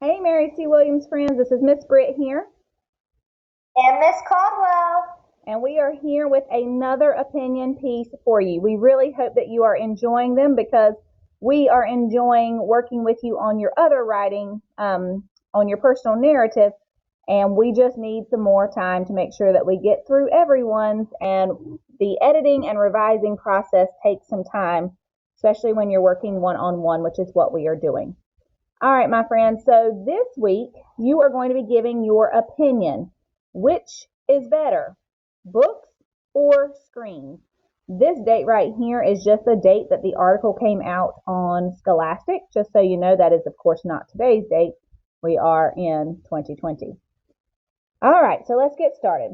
Hey, Mary C. Williams friends, this is Miss Britt here, And Miss Caldwell. and we are here with another opinion piece for you. We really hope that you are enjoying them because we are enjoying working with you on your other writing, on your personal narrative, and we just need some more time to make sure that we get through everyone's, and the editing and revising process takes some time, especially when you're working one-on-one, which is what we are doing. All right, my friends. So this week you are going to be giving your opinion. Which is better, books or screens? This date right here is just the date that the article came out on Scholastic. Just so you know, that is, of course, not today's date. We are in 2020. All right, so let's get started.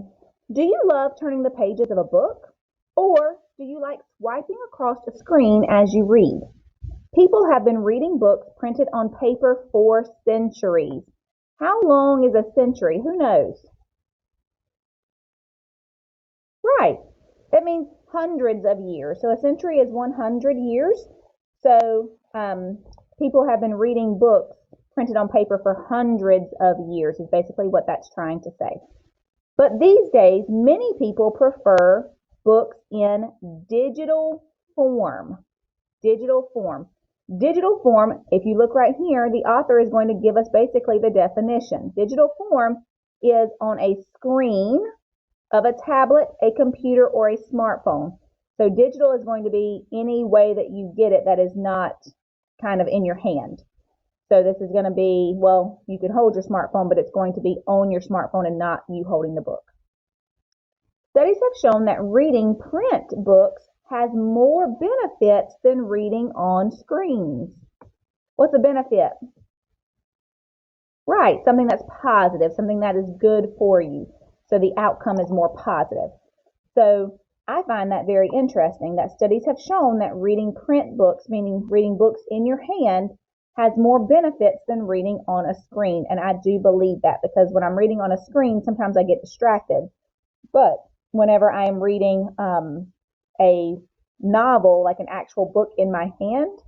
Do you love turning the pages of a book, or do you like swiping across a screen as you read? People have been reading books printed on paper for centuries. How long is a century? Who knows? Right. That means hundreds of years. So a century is 100 years. So people have been reading books printed on paper for hundreds of years, is basically what that's trying to say. But these days, many people prefer books in digital form. Digital form. Digital form, if you look right here, the author is going to give us basically the definition. Digital form is on a screen of a tablet, a computer, or a smartphone. So digital is going to be any way that you get it that is not kind of in your hand. So this is going to be, well, you can hold your smartphone, but it's going to be on your smartphone and not you holding the book. Studies have shown that reading print books has more benefits than reading on screens. What's a benefit? Right, something that's positive, something that is good for you. So the outcome is more positive. So I find that very interesting that studies have shown that reading print books, meaning reading books in your hand, has more benefits than reading on a screen. And I do believe that because when I'm reading on a screen, sometimes I get distracted. But whenever I am reading a novel, like an actual book in my hand,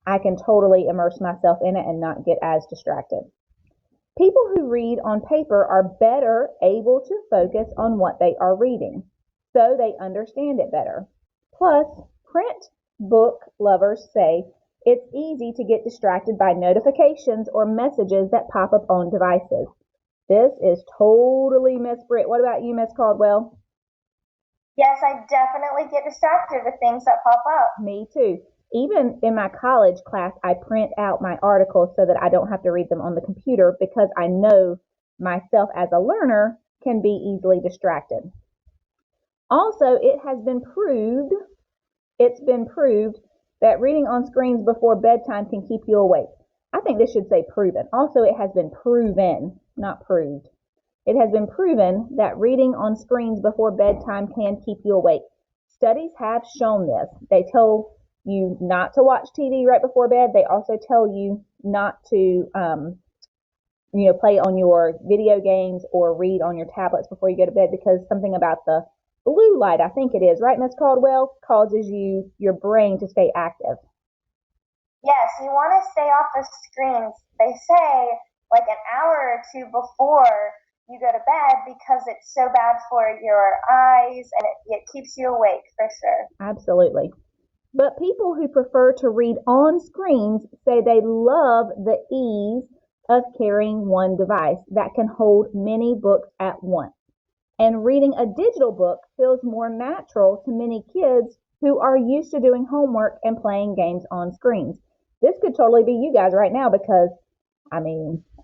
I can totally immerse myself in it and not get as distracted. People who read on paper are better able to focus on what they are reading, so they understand it better. Plus, print book lovers say it's easy to get distracted by notifications or messages that pop up on devices. This is totally Miss Britt. What about you, Miss Caldwell? Yes, I definitely get distracted with things that pop up. Me too. Even in my college class, I print out my articles so that I don't have to read them on the computer because I know myself as a learner can be easily distracted. Also, it's been proved that reading on screens before bedtime can keep you awake. I think this should say proven. Also, it has been proven, not proved. It has been proven that reading on screens before bedtime can keep you awake. Studies have shown this. They tell you not to watch TV right before bed. They also tell you not to, play on your video games or read on your tablets before you go to bed because something about the blue light, I think it is, right, Miss Caldwell, causes your brain to stay active. Yes, you want to stay off the screens. They say like an hour or two before you go to bed because it's so bad for your eyes and it keeps you awake for sure. Absolutely. But people who prefer to read on screens say they love the ease of carrying one device that can hold many books at once. And reading a digital book feels more natural to many kids who are used to doing homework and playing games on screens. This could totally be you guys right now because,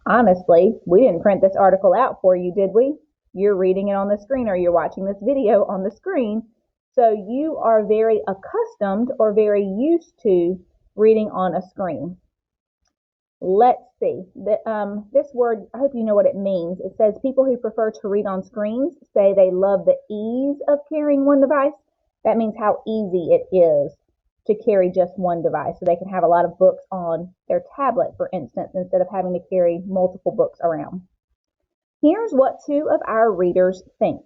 honestly, we didn't print this article out for you, did we? You're reading it on the screen or you're watching this video on the screen. So you are very accustomed or very used to reading on a screen. Let's see. This word, I hope you know what it means. It says people who prefer to read on screens say they love the ease of carrying one device. That means how easy it is to carry just one device. So they can have a lot of books on their tablet, for instance, instead of having to carry multiple books around. Here's what two of our readers think.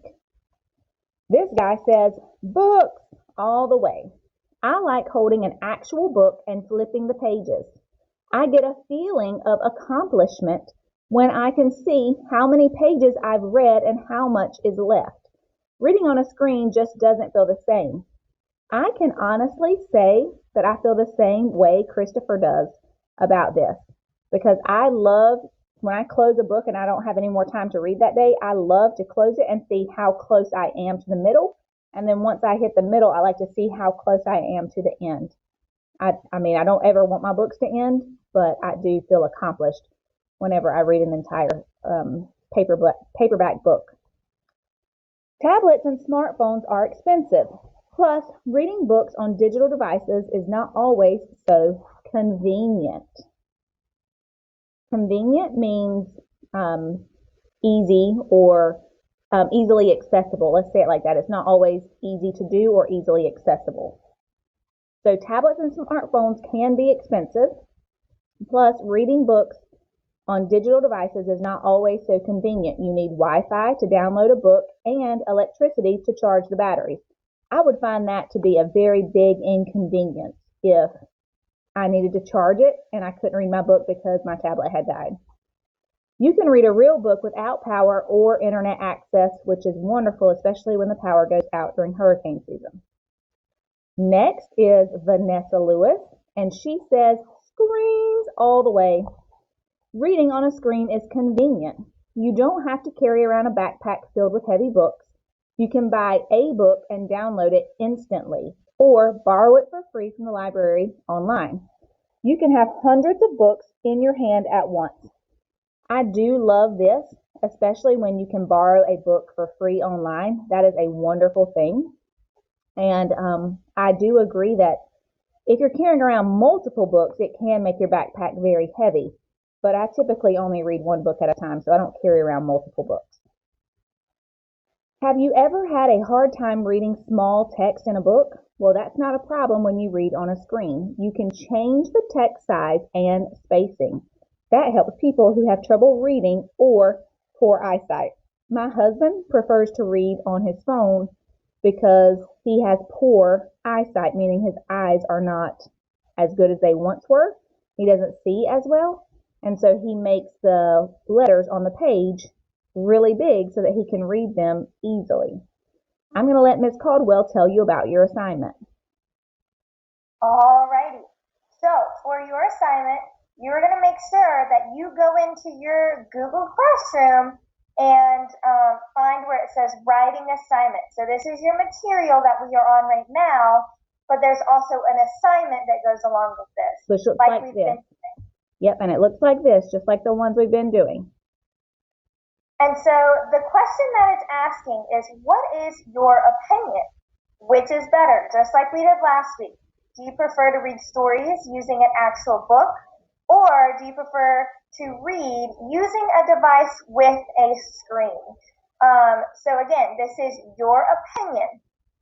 This guy says, books all the way. I like holding an actual book and flipping the pages. I get a feeling of accomplishment when I can see how many pages I've read and how much is left. Reading on a screen just doesn't feel the same. I can honestly say that I feel the same way Christopher does about this, because I love, when I close a book and I don't have any more time to read that day, I love to close it and see how close I am to the middle. And then once I hit the middle, I like to see how close I am to the end. I mean, I don't ever want my books to end, but I do feel accomplished whenever I read an entire paperback book. Tablets and smartphones are expensive. Plus, reading books on digital devices is not always so convenient. Convenient means easy or easily accessible. Let's say it like that. It's not always easy to do or easily accessible. So tablets and smartphones can be expensive. Plus, reading books on digital devices is not always so convenient. You need Wi-Fi to download a book and electricity to charge the batteries. I would find that to be a very big inconvenience if I needed to charge it and I couldn't read my book because my tablet had died. You can read a real book without power or internet access, which is wonderful, especially when the power goes out during hurricane season. Next is Vanessa Lewis, and she says, screens all the way. Reading on a screen is convenient. You don't have to carry around a backpack filled with heavy books. You can buy a book and download it instantly, or borrow it for free from the library online. You can have hundreds of books in your hand at once. I do love this, especially when you can borrow a book for free online. That is a wonderful thing. And I do agree that if you're carrying around multiple books, it can make your backpack very heavy. But I typically only read one book at a time, so I don't carry around multiple books. Have you ever had a hard time reading small text in a book? Well, that's not a problem when you read on a screen. You can change the text size and spacing. That helps people who have trouble reading or poor eyesight. My husband prefers to read on his phone because he has poor eyesight, meaning his eyes are not as good as they once were. He doesn't see as well, and so he makes the letters on the page really big so that he can read them easily. I'm going to let Ms. Caldwell tell you about your assignment. Alrighty. So for your assignment, you're going to make sure that you go into your Google Classroom and find where it says writing assignment. So this is your material that we are on right now, but there's also an assignment that goes along with this. Which looks like this. Yep, and it looks like this, just like the ones we've been doing. And so the question that it's asking is, what is your opinion? Which is better? Just like we did last week. Do you prefer to read stories using an actual book? Or do you prefer to read using a device with a screen? So again, this is your opinion.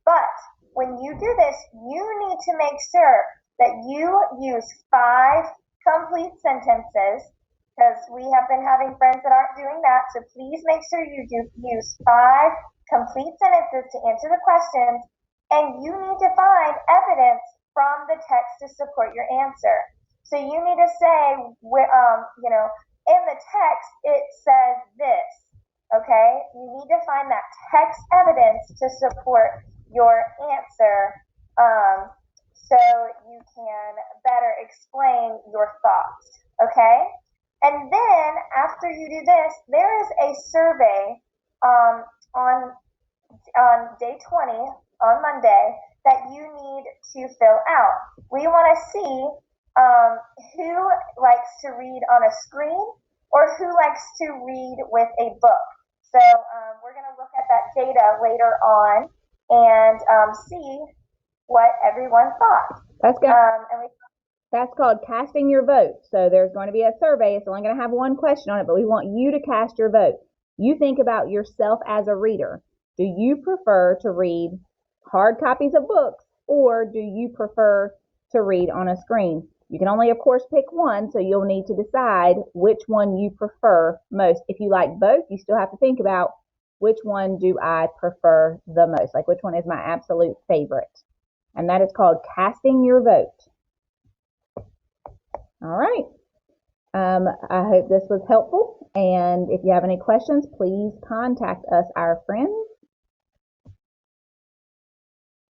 But when you do this, you need to make sure that you use 5 complete sentences, because we have been having friends that aren't doing that. So please make sure you use 5 complete sentences to answer the questions, and you need to find evidence from the text to support your answer. So you need to say, in the text it says this, okay? You need to find that text evidence to support your answer, so you can better explain your thoughts, okay? And then after you do this, there is a survey on day 20, on Monday, that you need to fill out. We want to see who likes to read on a screen or who likes to read with a book. So we're going to look at that data later on and see what everyone thought. That's called casting your vote. So there's going to be a survey. It's only going to have one question on it, but we want you to cast your vote. You think about yourself as a reader. Do you prefer to read hard copies of books, or do you prefer to read on a screen? You can only, of course, pick one, so you'll need to decide which one you prefer most. If you like both, you still have to think about which one do I prefer the most, like which one is my absolute favorite. And that is called casting your vote. All right. I hope this was helpful, And if you have any questions, please contact us, our friends.